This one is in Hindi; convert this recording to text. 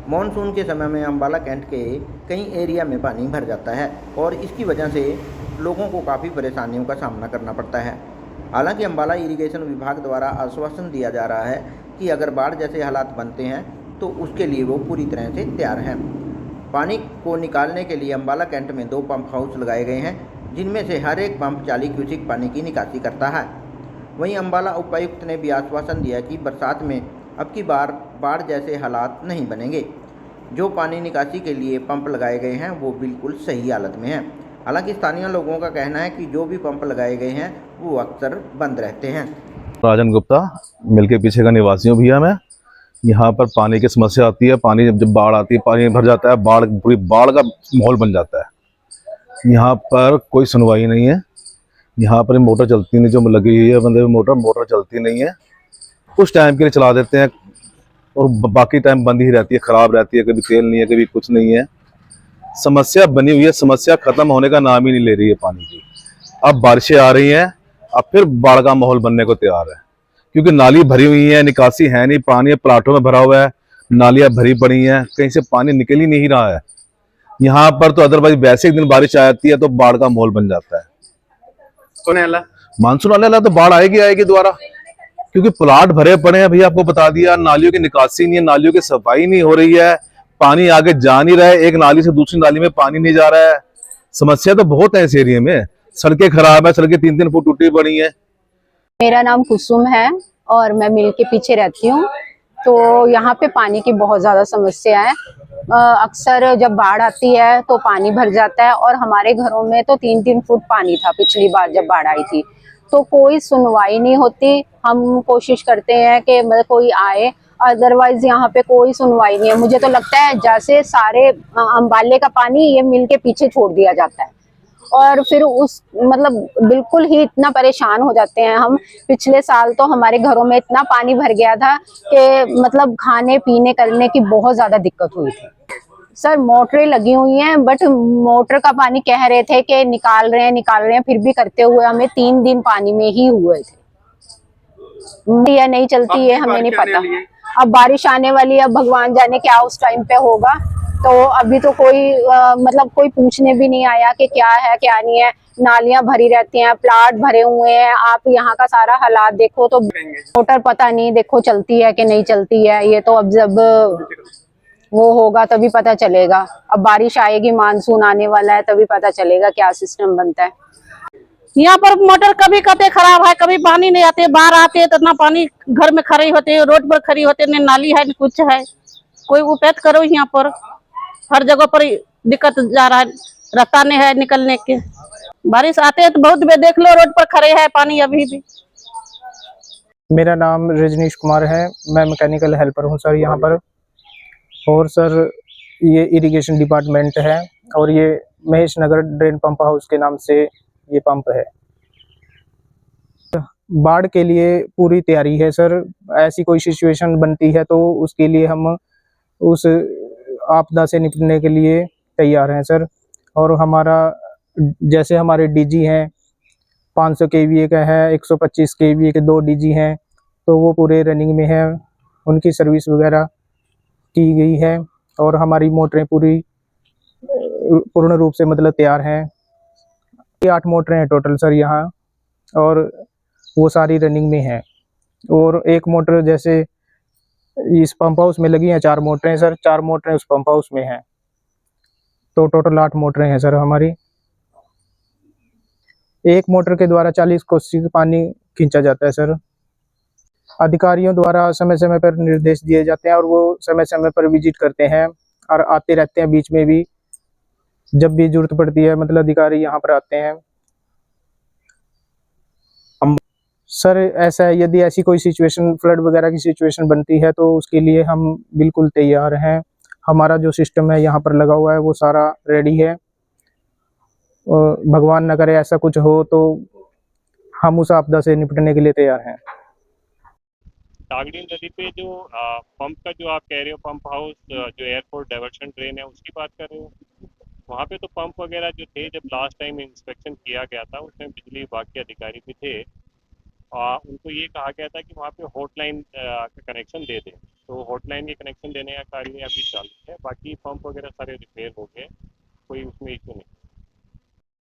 मॉनसून के समय में अम्बाला कैंट के कई एरिया में पानी भर जाता है और इसकी वजह से लोगों को काफ़ी परेशानियों का सामना करना पड़ता है। हालांकि अम्बाला इरिगेशन विभाग द्वारा आश्वासन दिया जा रहा है कि अगर बाढ़ जैसे हालात बनते हैं तो उसके लिए वो पूरी तरह से तैयार हैं। पानी को निकालने के लिए अम्बाला कैंट में 2 पंप हाउस लगाए गए हैं, जिनमें से हर एक पंप 40 क्यूसिक पानी की निकासी करता है। वहीं अम्बाला उपायुक्त ने भी आश्वासन दिया कि बरसात में अब की बार बाढ़ जैसे हालात नहीं बनेंगे। जो पानी निकासी के लिए पंप लगाए गए हैं वो बिल्कुल सही हालत में हैं। हालांकि स्थानीय लोगों का कहना है कि जो भी पंप लगाए गए हैं वो अक्सर बंद रहते हैं। राजन गुप्ता मिल के पीछे का निवासी हूँ भैया मैं। यहाँ पर पानी की समस्या आती है। पानी जब बाढ़ आती है, पानी भर जाता है, पूरी बाढ़ का माहौल बन जाता है। यहाँ पर कोई सुनवाई नहीं है। यहाँ पर मोटर चलती नहीं, जो लगी हुई है बंदे मोटर चलती नहीं है। कुछ टाइम के लिए चला देते हैं और बाकी टाइम बंद ही रहती है, खराब रहती है। कभी तेल नहीं है, कभी कुछ नहीं है। समस्या बनी हुई है, समस्या खत्म होने का नाम ही नहीं ले रही है पानी की। अब बारिशें आ रही हैं, अब फिर बाढ़ का माहौल बनने को तैयार है, क्योंकि नाली भरी हुई है, निकासी है नहीं, पानी प्लाटों में भरा हुआ है, नालियां भरी पड़ी हैं, कहीं से पानी निकल ही नहीं रहा है यहाँ पर। तो अदरवाइज वैसे एक दिन बारिश आ जाती है तो बाढ़ का माहौल बन जाता है। मानसून वाले तो बाढ़ आएगी आएगी दोबारा, क्योंकि प्लाट भरे पड़े हैं भैया। आपको बता दिया, नालियों की निकासी नहीं है, नालियों की सफाई नहीं हो रही है, पानी आगे जा नहीं रहा है, एक नाली से दूसरी नाली में पानी नहीं जा रहा है। समस्या तो बहुत है इस एरिया में। सड़कें खराब है, सड़कें 3-3 फुट टूटी पड़ी है। मेरा नाम कुसुम है और मैं मिल के पीछे रहती हूँ। तो यहाँ पे पानी की बहुत ज्यादा समस्या है। अक्सर जब बाढ़ आती है तो पानी भर जाता है और हमारे घरों में तो 3-3 फुट पानी था पिछली बार जब बाढ़ आई थी। तो कोई सुनवाई नहीं होती। हम कोशिश करते हैं कि मतलब कोई आए, अदरवाइज यहाँ पे कोई सुनवाई नहीं है। मुझे तो लगता है जैसे सारे अम्बाले का पानी ये मिल के पीछे छोड़ दिया जाता है और फिर उस मतलब बिल्कुल ही इतना परेशान हो जाते हैं हम। पिछले साल तो हमारे घरों में इतना पानी भर गया था कि मतलब खाने पीने करने की बहुत ज्यादा दिक्कत हुई थी। सर मोटरें लगी हुई हैं, बट मोटर का पानी कह रहे थे कि निकाल रहे हैं, फिर भी करते हुए हमें 3 दिन पानी में ही हुए थे। या नहीं चलती है हमें नहीं पता। अब बारिश आने वाली है, अब भगवान जाने क्या उस टाइम पे होगा। तो अभी तो कोई मतलब कोई पूछने भी नहीं आया कि क्या है क्या नहीं है। नालियां भरी रहती हैं, प्लाट भरे हुए हैं। आप यहाँ का सारा हालात देखो तो मोटर पता नहीं देखो चलती है कि नहीं चलती है। ये तो अब जब वो होगा तभी पता चलेगा। अब बारिश आएगी, मानसून आने वाला है, तभी पता चलेगा क्या सिस्टम बनता है। यहाँ पर मोटर कभी कभी खराब है, कभी पानी नहीं आते। बाढ़ आते है तो इतना पानी घर में खड़ी होते, रोड पर खड़ी होते, न नाली है न कुछ है। कोई उपाय करो। यहाँ पर हर जगह पर दिक्कत जा रहा है, रास्ता नहीं है निकलने के। बारिश आते है तो बहुत देख लो रोड पर खड़े है पानी अभी भी। मेरा नाम रजनीश कुमार है, मैं मैकेनिकल हेल्पर हूँ सर यहाँ पर। और सर ये इरिगेशन डिपार्टमेंट है और ये महेश नगर ड्रेन पंप हाउस के नाम से ये पंप है। बाढ़ के लिए पूरी तैयारी है सर। ऐसी कोई सिचुएशन बनती है तो उसके लिए हम उस आपदा से निपटने के लिए तैयार हैं सर। और हमारा जैसे हमारे डीजी हैं 500 केवीए का है, 125 केवीए के 2 डीजी हैं, तो वो पूरे रनिंग में है। उनकी सर्विस वगैरह की गई है और हमारी मोटरें पूर्ण रूप से मतलब तैयार हैं। 8 मोटरें हैं टोटल सर यहाँ, और वो सारी रनिंग में हैं। और एक मोटर जैसे इस पंप हाउस में लगी हैं 4 मोटरें सर, 4 मोटरें उस पंप हाउस में हैं, तो टोटल 8 मोटरें हैं सर हमारी। एक मोटर के द्वारा 40 क्यूसेक पानी खींचा जाता है सर। अधिकारियों द्वारा समय समय पर निर्देश दिए जाते हैं और वो समय समय पर विजिट करते हैं और आते रहते हैं बीच में भी। जब भी जरूरत पड़ती है मतलब अधिकारी यहाँ पर आते हैं। सर ऐसा है, यदि ऐसी कोई सिचुएशन फ्लड वगैरह की सिचुएशन बनती है तो उसके लिए हम बिल्कुल तैयार हैं। हमारा जो सिस्टम है यहाँ पर लगा हुआ है वो सारा रेडी है। भगवान न करे ऐसा कुछ हो तो हम उस आपदा से निपटने के लिए तैयार हैं। तागड़ी नदी पे जो पंप का जो आप कह रहे हो, पंप हाउस जो एयरपोर्ट डाइवर्शन ड्रेन है उसकी बात कर रहे हो, वहाँ पे तो पंप वगैरह जो थे जब लास्ट टाइम इंस्पेक्शन किया गया था उसमें बिजली विभाग के अधिकारी भी थे। उनको ये कहा गया था कि वहाँ पे हॉटलाइन का कनेक्शन दे दें। तो हॉटलाइन के कनेक्शन देने का कार्य अभी चालू है, बाकी पंप वगैरह सारे रिपेयर हो गए, कोई उसमें इशू नहीं।